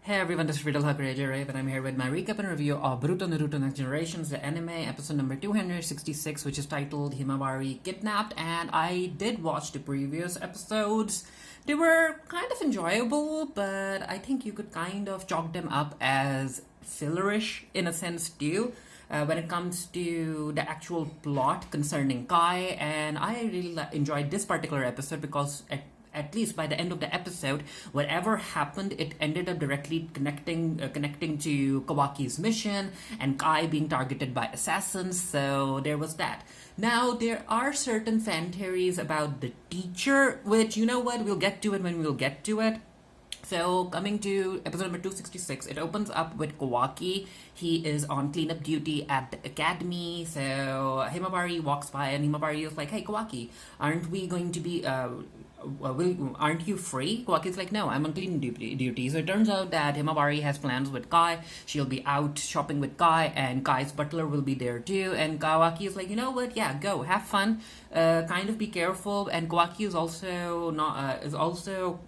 Hey everyone, this is Riddle Hakureja Rave, and I'm here with my recap and review of Boruto Naruto Next Generations, the anime, episode number 266, which is titled Himawari Kidnapped. And I did watch the previous episodes. They were kind of enjoyable, but I think you could kind of chalk them up as fillerish in a sense too. When it comes to the actual plot concerning Kai, and I really enjoyed this particular episode because at least by the end of the episode, whatever happened, it ended up directly connecting to Kawaki's mission and Kai being targeted by assassins. So there was that. Now there are certain fan theories about the teacher, which you know what, we'll get to it when we'll get to it. So, coming to episode number 266, it opens up with Kawaki. He is on cleanup duty at the academy. So, Himawari walks by and Himawari is like, "Hey, Kawaki, aren't we going to be, aren't you free?" Kawaki's like, "No, I'm on cleaning duty." So, it turns out that Himawari has plans with Kai. She'll be out shopping with Kai, and Kai's butler will be there too. And Kawaki is like, "You know what? Yeah, go, have fun. Kind of be careful." And Kawaki is also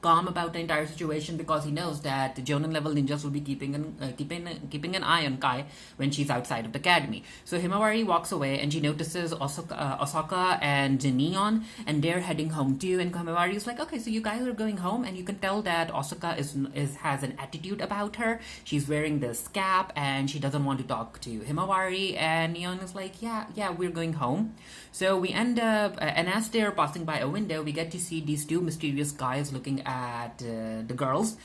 calm about the entire situation because he knows that the Jonin level ninjas will be keeping an eye on Kai when she's outside of the academy. So Himawari walks away and she notices Osaka and Neon, and they're heading home too. And Himawari is like, "Okay, so you guys are going home," and you can tell that Osaka has an attitude about her. She's wearing this cap and she doesn't want to talk to Himawari. And Neon is like, "Yeah, we're going home." So we end up, and as they're passing by a window, we get to see these two mysterious guys looking at the girls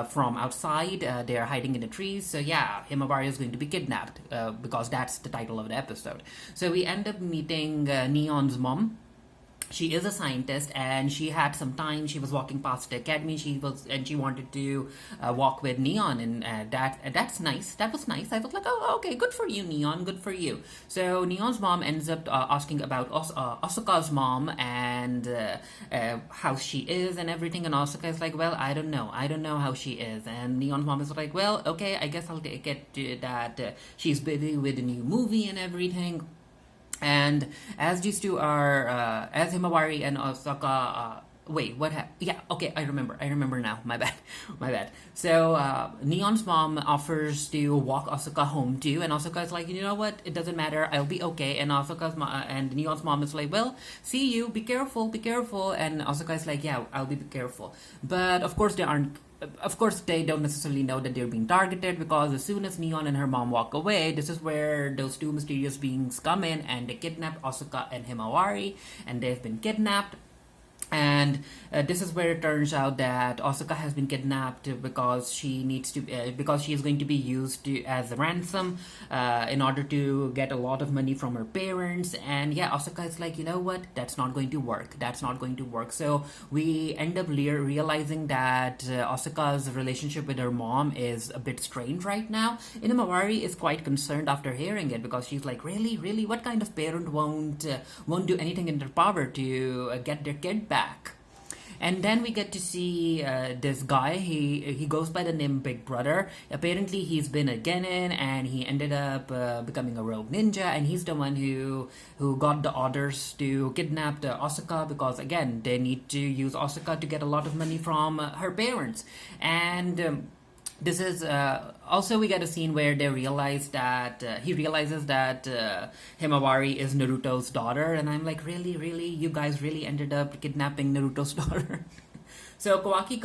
from outside. They are hiding in the trees. So yeah, Himawari is going to be kidnapped because that's the title of the episode. So we end up meeting Neon's mom. She is a scientist, and she had some time. She was walking past the academy. She wanted to walk with Neon, and that's nice. That was nice. I was like, "Oh, okay, good for you, Neon. Good for you." So Neon's mom ends up asking about Asuka's mom and how she is and everything. And Asuka is like, "Well, I don't know. I don't know how she is." And Neon's mom is like, "Well, okay, I guess I'll take it to that she's busy with a new movie and everything." And as these two are, as Himawari and Osaka, wait, what happened? Yeah, okay, I remember now. My bad, my bad. So Neon's mom offers to walk Osaka home too, and Osaka is like, "You know what? It doesn't matter. I'll be okay." And and Neon's mom is like, "Well, see you. Be careful. Be careful." And Osaka is like, "Yeah, I'll be careful." But of course, they don't necessarily know that they're being targeted because as soon as Neon and her mom walk away, this is where those two mysterious beings come in and they kidnap Asuka and Himawari, and they've been kidnapped. And this is where it turns out that Asuka has been kidnapped because she is going to be used as a ransom in order to get a lot of money from her parents. And yeah, Asuka is like, "You know what? That's not going to work. That's not going to work." So we end up realizing that Asuka's relationship with her mom is a bit strained right now. And Himawari is quite concerned after hearing it because she's like, "Really? What kind of parent won't do anything in their power to get their kid back?" And then we get to see this guy. He goes by the name Big Brother. Apparently, he's been a genin, and he ended up becoming a rogue ninja. And he's the one who got the orders to kidnap the Asuka because, again, they need to use Asuka to get a lot of money from her parents. And this is also we get a scene where he realizes that Himawari is Naruto's daughter, and I'm like, really, you guys really ended up kidnapping Naruto's daughter. So Kawaki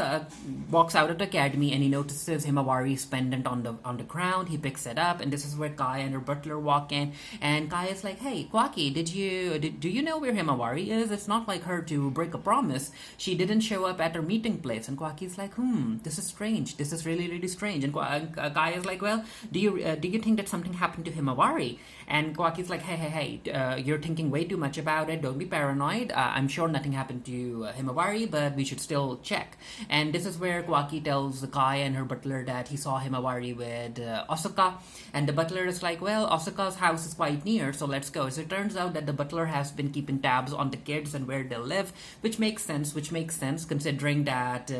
walks out of the academy and he notices Himawari's pendant on the ground. He picks it up, and this is where Kai and her butler walk in. And Kai is like, "Hey, Kawaki, do you know where Himawari is? It's not like her to break a promise. She didn't show up at her meeting place." And Kawaki's like, "This is strange. This is really strange." And Kai is like, "Well, do you think that something happened to Himawari?" And Kawaki's like, "Hey, you're thinking way too much about it. Don't be paranoid. I'm sure nothing happened to Himawari, but we should still check." And this is where Kawaki tells Kai and her butler that he saw Himawari with Asuka. And the butler is like, "Well, Asuka's house is quite near, so let's go." So it turns out that the butler has been keeping tabs on the kids and where they live, which makes sense considering that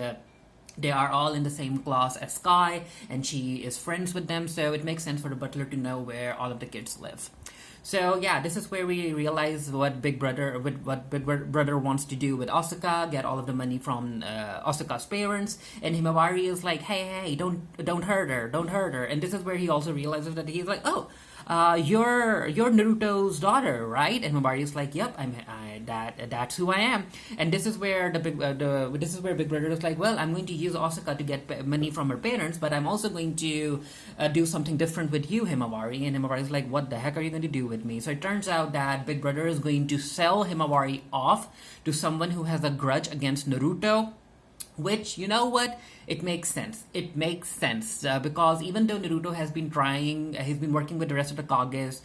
they are all in the same class as Kai, and she is friends with them, so it makes sense for the butler to know where all of the kids live. So yeah, this is where we realize what Big Brother wants to do with Asuka, get all of the money from Asuka's parents, and Himawari is like, hey, don't hurt her, don't hurt her, and this is where he also realizes that he's like, oh. You're Naruto's daughter, right? And Himawari is like, yep, that's who I am. And this is where this is where Big Brother is like, well, I'm going to use Asuka to get money from her parents, but I'm also going to do something different with you, Himawari. And Himawari is like, what the heck are you going to do with me? So it turns out that Big Brother is going to sell Himawari off to someone who has a grudge against Naruto. Which, you know what? It makes sense. It makes sense because even though Naruto has been trying, he's been working with the rest of the Kages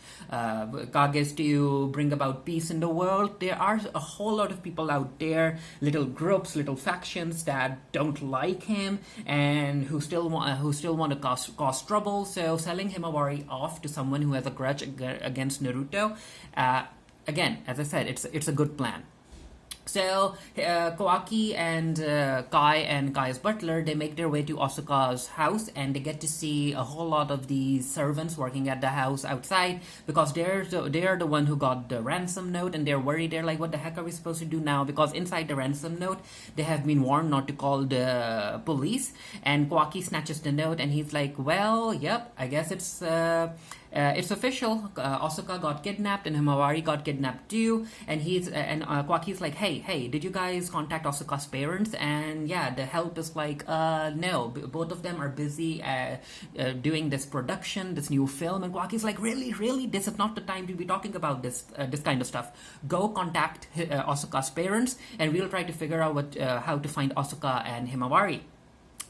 to bring about peace in the world. There are a whole lot of people out there, little groups, little factions that don't like him and who still want to cause trouble. So selling Himawari off to someone who has a grudge against Naruto, again, as I said, it's a good plan. So Kawaki and Kai and Kai's butler, they make their way to Asuka's house and they get to see a whole lot of these servants working at the house outside because they're the one who got the ransom note and they're worried. They're like, what the heck are we supposed to do now? Because inside the ransom note, they have been warned not to call the police. And Kawaki snatches the note and he's like, well, yep, I guess it's official. Asuka got kidnapped and Himawari got kidnapped too. And Kwaki's like, hey, did you guys contact Asuka's parents? And yeah, the help is like, no, both of them are busy doing this production, this new film. And Kwaki's like, really, this is not the time to be talking about this kind of stuff. Go contact Asuka's parents, and we'll try to figure out how to find Asuka and Himawari.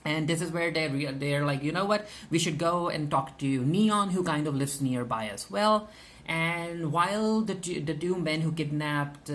And this is where they're like, you know what? We should go and talk to Neon, who kind of lives nearby as well. And while the two men who kidnapped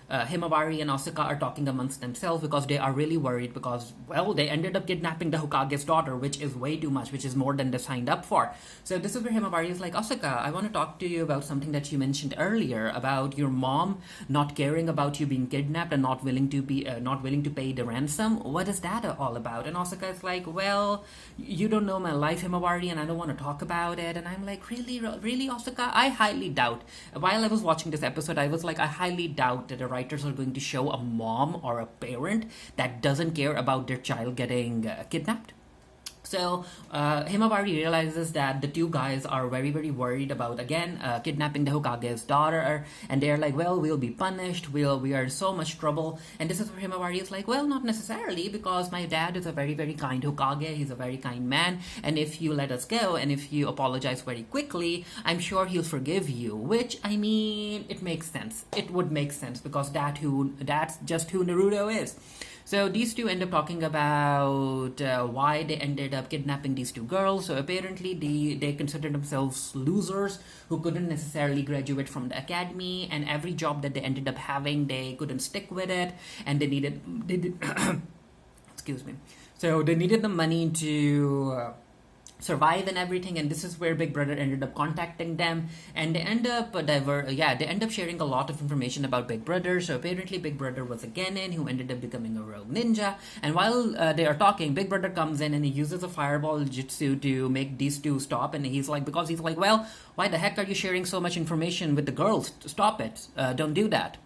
Himawari and Asuka are talking amongst themselves because they are really worried because, well, they ended up kidnapping the Hokage's daughter, which is way too much, which is more than they signed up for. So this is where Himawari is like, Asuka, I want to talk to you about something that you mentioned earlier about your mom not caring about you being kidnapped and not willing to pay the ransom. What is that all about? And Asuka is like, well, you don't know my life, Himawari, and I don't want to talk about it. And I'm like, really, Asuka? I highly doubt. While I was watching this episode, I was like, I highly doubt that the writers are going to show a mom or a parent that doesn't care about their child getting kidnapped. So Himawari realizes that the two guys are very, very worried about, again, kidnapping the Hokage's daughter. And they're like, well, we'll be punished. We are in so much trouble. And this is where Himawari is like, well, not necessarily, because my dad is a very, very kind Hokage. He's a very kind man. And if you let us go and if you apologize very quickly, I'm sure he'll forgive you. Which, I mean, it makes sense. It would make sense because that's just who Naruto is. So these two end up talking about why they ended up kidnapping these two girls. So apparently they consider themselves losers who couldn't necessarily graduate from the academy, and every job that they ended up having, they couldn't stick with it, and they did excuse me. So they needed the money to survive and everything, and this is where Big Brother ended up contacting them, and they end up sharing a lot of information about Big Brother. So apparently Big Brother was a genin who ended up becoming a rogue ninja, and while they are talking, Big Brother comes in and he uses a fireball jutsu to make these two stop, and he's like, well, why the heck are you sharing so much information with the girls? Stop it, don't do that.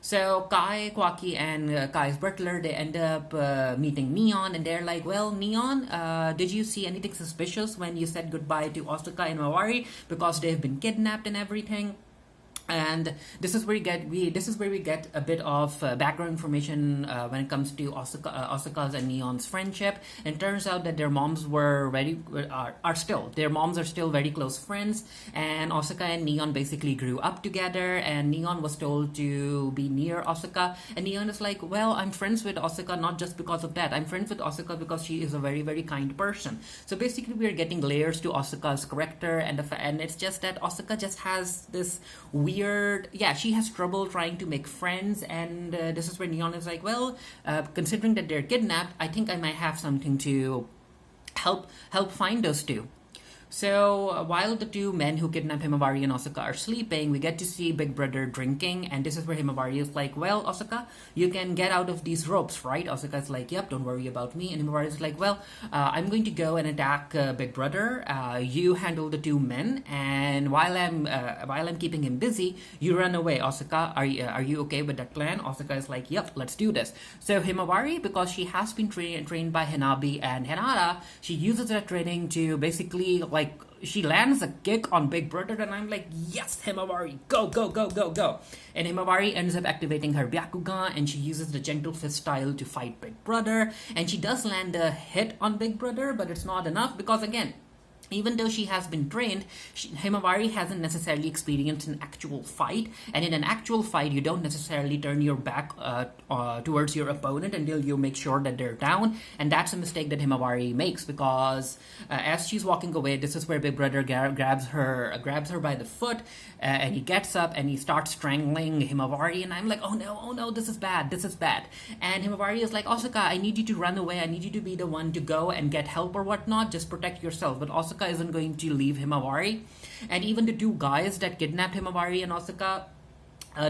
So Kai, Kawaki, and Kai's butler, they end up meeting Neon, and they're like, well, Neon, did you see anything suspicious when you said goodbye to Asuka and Himawari because they've been kidnapped and everything? And this is where we get a bit of background information when it comes to Asuka's and Neon's friendship. And it turns out that their moms are still very close friends. And Asuka and Neon basically grew up together. And Neon was told to be near Asuka. And Neon is like, well, I'm friends with Asuka not just because of that. I'm friends with Asuka because she is a very, very kind person. So basically, we are getting layers to Asuka's character, and it's just that Asuka just has this she has trouble trying to make friends, and this is where Neon is like, well, considering that they're kidnapped, I think I might have something to help find those two. So while the two men who kidnap Himawari and Osaka are sleeping, we get to see Big Brother drinking, and this is where Himawari is like, well, Osaka, you can get out of these ropes, right? Osaka is like, yep, don't worry about me. And Himawari is like, well, I'm going to go and attack Big Brother. You handle the two men, and while I'm keeping him busy, you run away. Osaka, are you okay with that plan? Osaka is like, yep, let's do this. So Himawari, because she has been trained by Hanabi and Hinata, she uses that training to basically she lands a kick on Big Brother, and I'm like, yes, Himawari, go, go, go, go, go. And Himawari ends up activating her Byakugan, and she uses the gentle fist style to fight Big Brother, and she does land a hit on Big Brother, but it's not enough because, again, even though she has been trained, Himawari hasn't necessarily experienced an actual fight. And in an actual fight, you don't necessarily turn your back towards your opponent until you make sure that they're down. And that's a mistake that Himawari makes, because as she's walking away, this is where Big Brother grabs her by the foot, and he gets up and he starts strangling Himawari. And I'm like, oh no, this is bad. And Himawari is like, Osaka, I need you to run away. I need you to be the one to go and get help or whatnot. Just protect yourself. But Osaka isn't going to leave Himawari. And even the two guys that kidnapped Himawari and Osaka,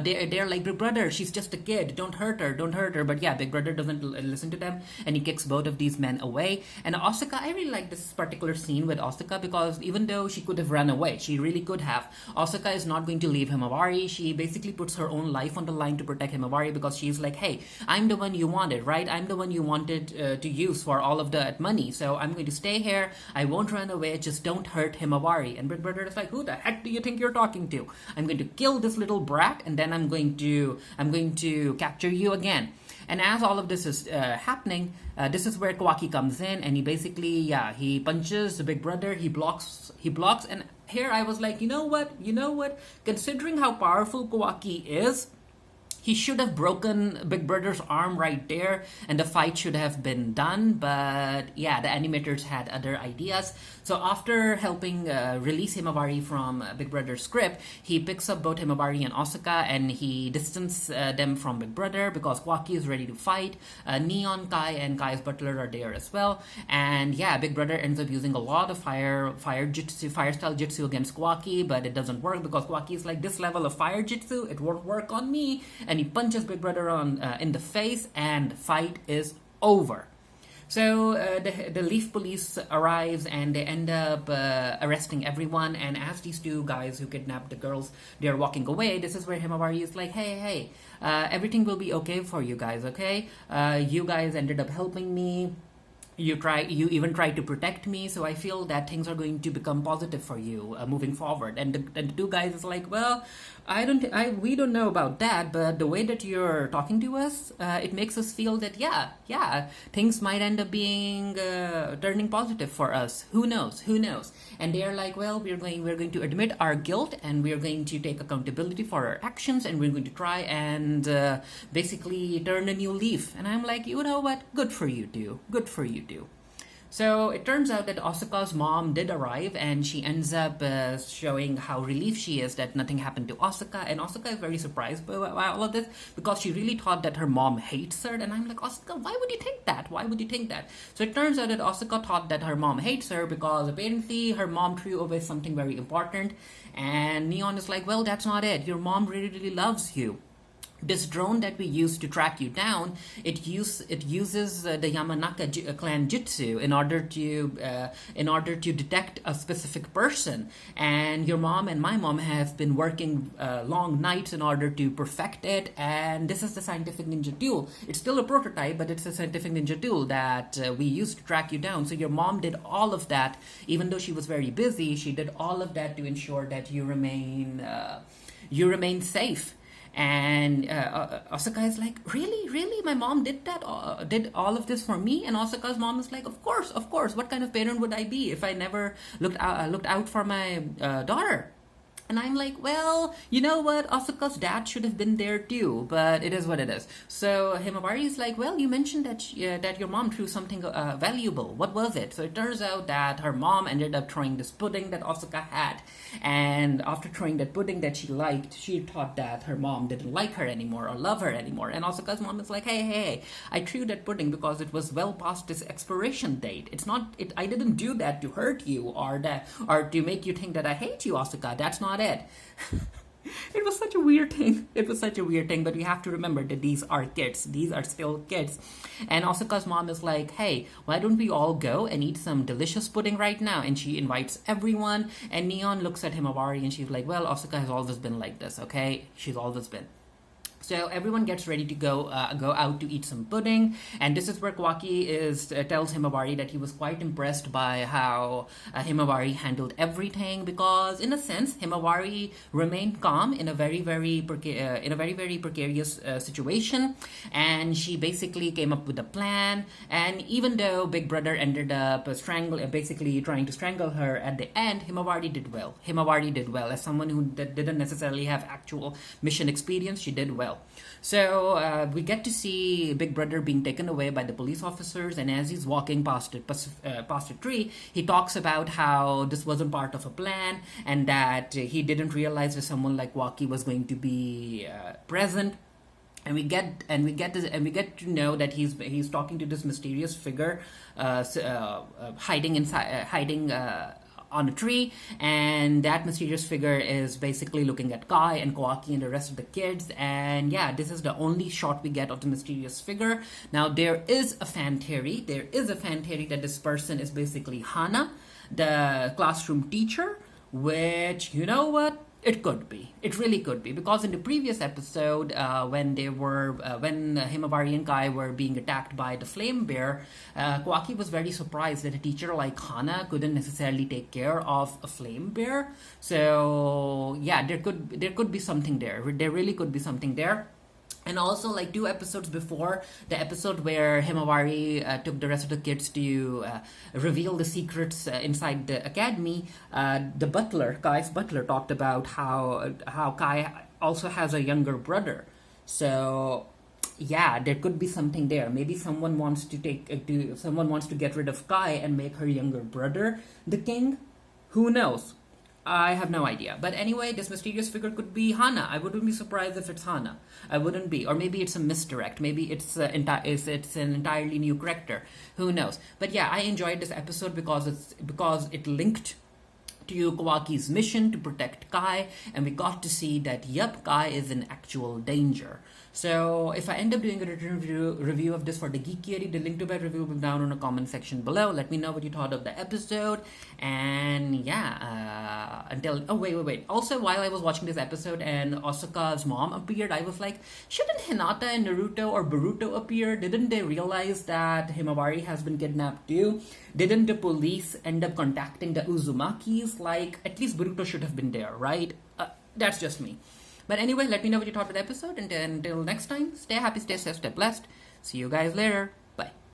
they're like, Big Brother, she's just a kid, don't hurt her. But yeah, Big Brother doesn't listen to them, and he kicks both of these men away. And Osaka, I really like this particular scene with Osaka, because even though she could have run away, she really could have, Osaka is not going to leave Himawari. She basically puts her own life on the line to protect Himawari, because she's like, hey, I'm the one you wanted, right? I'm the one you wanted to use for all of that money, so I'm going to stay here. I won't run away, just don't hurt Himawari. And Big Brother is like, who the heck do you think you're talking to? I'm going to kill this little brat, and then I'm going to capture you again. And as all of this is happening, this is where Kawaki comes in, and he basically, he punches the Big Brother, he blocks, and here I was like, you know what, considering how powerful Kawaki is, he should have broken Big Brother's arm right there, and the fight should have been done. But yeah, the animators had other ideas. So after helping release Himawari from Big Brother's grip, he picks up both Himawari and Osaka, and he distances them from Big Brother, because Kawaki is ready to fight. Neon, Kai, and Kai's butler are there as well. And yeah, Big Brother ends up using a lot of fire style jutsu against Kawaki, but it doesn't work, because Kawaki is like, this level of fire jutsu, it won't work on me. And he punches Big Brother in the face, and the fight is over. So the Leaf Police arrives, and they end up arresting everyone. And as these two guys who kidnapped the girls, they're walking away, this is where Himawari is like, hey, everything will be okay for you guys, okay? You guys ended up helping me. You even tried to protect me, so I feel that things are going to become positive for you moving forward. And the two guys is like, well, we don't know about that, but the way that you're talking to us, it makes us feel that yeah, things might end up being turning positive for us. Who knows? And they're like, well, we're going to admit our guilt, and we're going to take accountability for our actions, and we're going to try and basically turn a new leaf. And I'm like, you know what? Good for you, do. So it turns out that Osaka's mom did arrive, and she ends up showing how relieved she is that nothing happened to Osaka. And Osaka is very surprised by all of this, because she really thought that her mom hates her. And I'm like, Osaka, why would you think that? So it turns out that Osaka thought that her mom hates her because apparently her mom threw away something very important. And Neon is like, well, that's not it. Your mom really, really loves you. This drone that we use to track you down, it uses the Yamanaka clan jutsu in order to detect a specific person. And your mom and my mom have been working long nights in order to perfect it. And this is the scientific ninja tool. It's still a prototype, but it's a scientific ninja tool that we use to track you down. So your mom did all of that, even though she was very busy. She did all of that to ensure that you remain safe. And Osaka is like, really? My mom did that? Did all of this for me? And Osaka's mom is like, of course. What kind of parent would I be if I never looked out for my daughter? And I'm like, well, you know what? Asuka's dad should have been there too, but it is what it is. So Himawari is like, well, you mentioned that your mom threw something valuable. What was it? So it turns out that her mom ended up throwing this pudding that Asuka had, and after throwing that pudding that she liked, she thought that her mom didn't like her anymore or love her anymore. And Asuka's mom is like, hey, I threw that pudding because it was well past its expiration date. It's not. I didn't do that to hurt you or to make you think that I hate you, Asuka. That's not it. It was such a weird thing. It was such a weird thing, but we have to remember that these are kids. These are still kids. And Asuka's mom is like, hey, why don't we all go and eat some delicious pudding right now? And she invites everyone. And Neon looks at Himawari and she's like, well, Asuka has always been like this, okay? She's always been. So everyone gets ready to go out to eat some pudding, and this is where Kawaki tells Himawari that he was quite impressed by how Himawari handled everything, because in a sense Himawari remained calm in a very very precarious situation, and she basically came up with a plan. And even though Big Brother ended up basically trying to strangle her at the end, Himawari did well. Himawari did well as someone who didn't necessarily have actual mission experience. She did well. So we get to see Big Brother being taken away by the police officers, and as he's walking past a tree, he talks about how this wasn't part of a plan, and that he didn't realize that someone like Kawaki was going to be present. And we get to know that he's talking to this mysterious figure, hiding on a tree, and that mysterious figure is basically looking at Kai and Kawaki and the rest of the kids. And yeah, this is the only shot we get of the mysterious figure. Now there is a fan theory that this person is basically Hana, the classroom teacher, which, you know what, it could be. It really could be, because in the previous episode, when Himawari and Kai were being attacked by the flame bear, Kawaki was very surprised that a teacher like Hana couldn't necessarily take care of a flame bear. So yeah, there could be something there. There really could be something there. And also, like 2 episodes before, the episode where Himawari took the rest of the kids to reveal the secrets inside the academy, the butler, Kai's butler, talked about how Kai also has a younger brother. So yeah, there could be something there. Maybe someone wants to get rid of Kai and make her younger brother the king. Who knows? I have no idea. But anyway, this mysterious figure could be Hana. I wouldn't be surprised if it's Hana. I wouldn't be. Or maybe it's a misdirect. Maybe it's an entirely new character. Who knows? But yeah, I enjoyed this episode because it linked to Kawaki's mission to protect Kai, and we got to see that, yep, Kai is in actual danger. So if I end up doing a written review of this for the Geekieri, the link to that review will be down in the comment section below. Let me know what you thought of the episode. And yeah, wait. Also, while I was watching this episode and Asuka's mom appeared, I was like, shouldn't Hinata and Naruto or Boruto appear? Didn't they realize that Himawari has been kidnapped too? Didn't the police end up contacting the Uzumakis? Like, at least Boruto should have been there, right? That's just me. But anyway, let me know what you thought of the episode, and until next time, stay happy, stay safe, stay blessed. See you guys later.